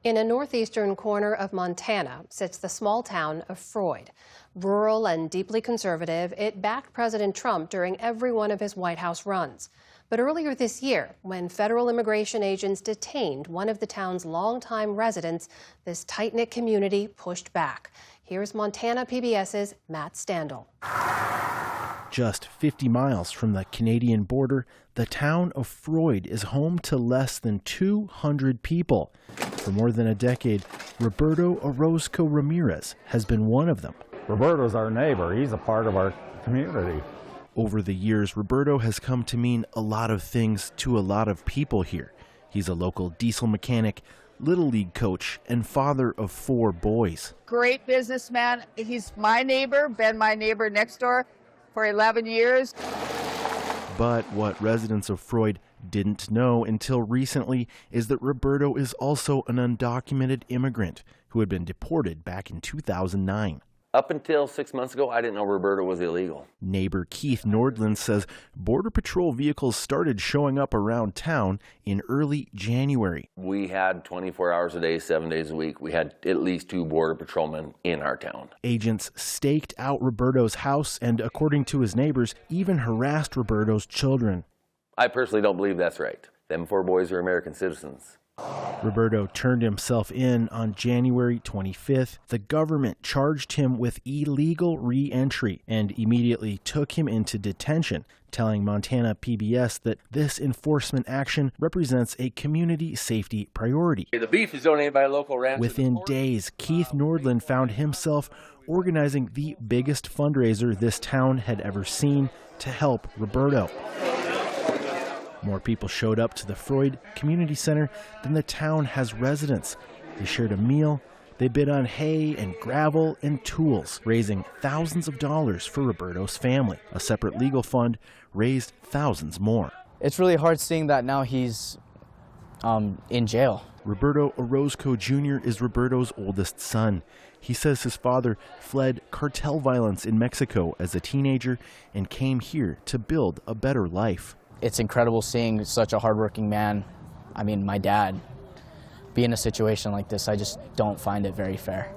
In a northeastern corner of Montana sits the small town of Froid. Rural and deeply conservative, it backed President Trump during every one of his White House runs. But earlier this year, when federal immigration agents detained one of the town's longtime residents, this tight-knit community pushed back. Here's Montana PBS's Matt Standal. Just 50 miles from the Canadian border, the town of Froid is home to less than 200 people. For more than a decade, Roberto Orozco Ramirez has been one of them. Roberto's our neighbor. He's a part of our community. Over the years, Roberto has come to mean a lot of things to a lot of people here. He's a local diesel mechanic, Little League coach, and father of 4 boys. Great businessman. He's my neighbor, been my neighbor next door for 11 years. But what residents of Froid didn't know until recently is that Roberto is also an undocumented immigrant who had been deported back in 2009. Up until 6 months ago, I didn't know Roberto was illegal. Neighbor Keith Nordland says Border Patrol vehicles started showing up around town in early January. We had 24 hours a day, 7 days a week. We had at least 2 Border Patrolmen in our town. Agents staked out Roberto's house and, according to his neighbors, even harassed Roberto's children. I personally don't believe that's right. Them 4 boys are American citizens. Roberto turned himself in on January 25th. The government charged him with illegal re-entry and immediately took him into detention, telling Montana PBS that this enforcement action represents a community safety priority. The beef is donated by a local rancher. Within days, Keith Nordland found himself organizing the biggest fundraiser this town had ever seen to help Roberto. More people showed up to the Froid Community Center than the town has residents. They shared a meal, they bid on hay and gravel and tools, raising thousands of dollars for Roberto's family. A separate legal fund raised thousands more. It's really hard seeing that now he's in jail. Roberto Orozco Jr. is Roberto's oldest son. He says his father fled cartel violence in Mexico as a teenager and came here to build a better life. It's incredible seeing such a hardworking man, I mean my dad, be in a situation like this. I just don't find it very fair.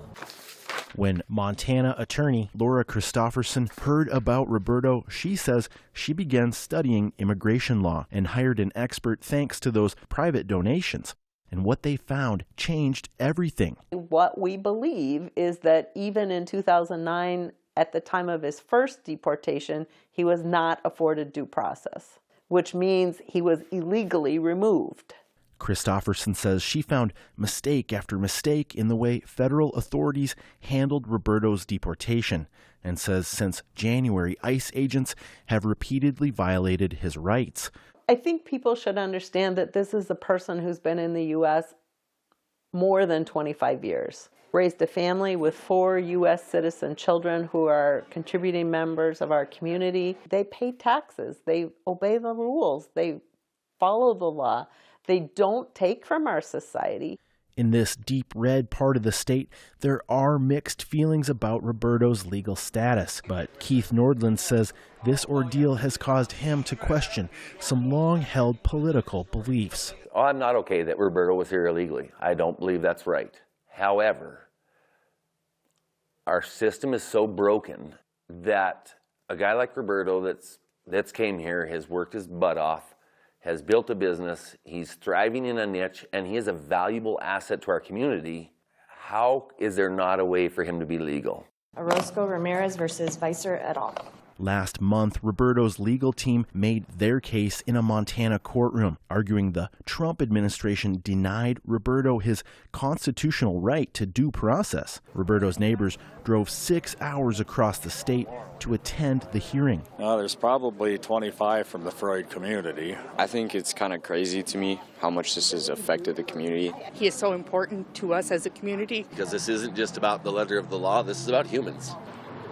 When Montana attorney Laura Christopherson heard about Roberto, she says she began studying immigration law and hired an expert thanks to those private donations. And what they found changed everything. What we believe is that even in 2009, at the time of his first deportation, he was not afforded due process, which means he was illegally removed. Christopherson says she found mistake after mistake in the way federal authorities handled Roberto's deportation, and says since January, ICE agents have repeatedly violated his rights. I think people should understand that this is a person who's been in the U.S. more than 25 years. Raised a family with 4 U.S. citizen children who are contributing members of our community. They pay taxes. They obey the rules. They follow the law. They don't take from our society. In this deep red part of the state, there are mixed feelings about Roberto's legal status. But Keith Nordland says this ordeal has caused him to question some long-held political beliefs. Oh, I'm not okay that Roberto was here illegally. I don't believe that's right. However, our system is so broken that a guy like Roberto that's came here, has worked his butt off, has built a business, he's thriving in a niche, and he is a valuable asset to our community. How is there not a way for him to be legal? Orozco Ramirez versus Vicer et al. Last month, Roberto's legal team made their case in a Montana courtroom, arguing the Trump administration denied Roberto his constitutional right to due process. Roberto's neighbors drove 6 hours across the state to attend the hearing. There's probably 25 from the Froid community. I think it's kind of crazy to me how much this has affected the community. He is so important to us as a community. Because this isn't just about the letter of the law, this is about humans.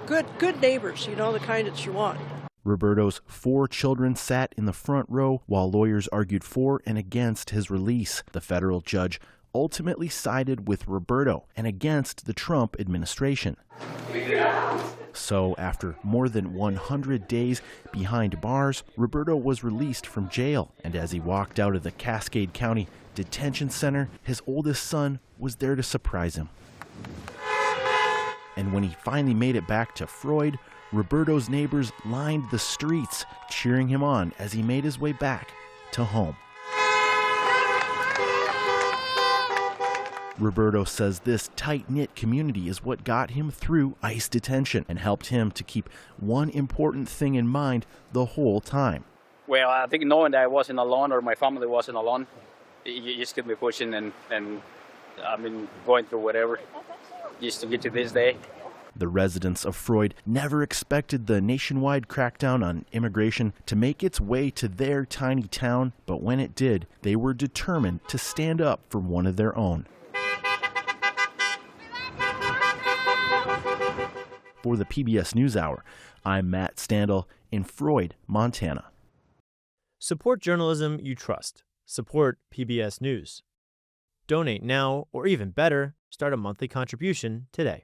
Good neighbors, you know, the kind that you want. Roberto's 4 children sat in the front row while lawyers argued for and against his release. The federal judge ultimately sided with Roberto and against the Trump administration. So after more than 100 days behind bars, Roberto was released from jail. And as he walked out of the Cascade County Detention Center, his oldest son was there to surprise him. And when he finally made it back to Froid, Roberto's neighbors lined the streets, cheering him on as he made his way back to home. Roberto says this tight-knit community is what got him through ICE detention and helped him to keep one important thing in mind the whole time. Well, I think knowing that I wasn't alone or my family wasn't alone, you just keep me pushing and I mean, going through whatever just to get to this day. The residents of Froid never expected the nationwide crackdown on immigration to make its way to their tiny town, but when it did, they were determined to stand up for one of their own. For the PBS News Hour, I'm Matt Standal in Froid, Montana. Support journalism you trust. Support PBS News. Donate now, or even better, start a monthly contribution today.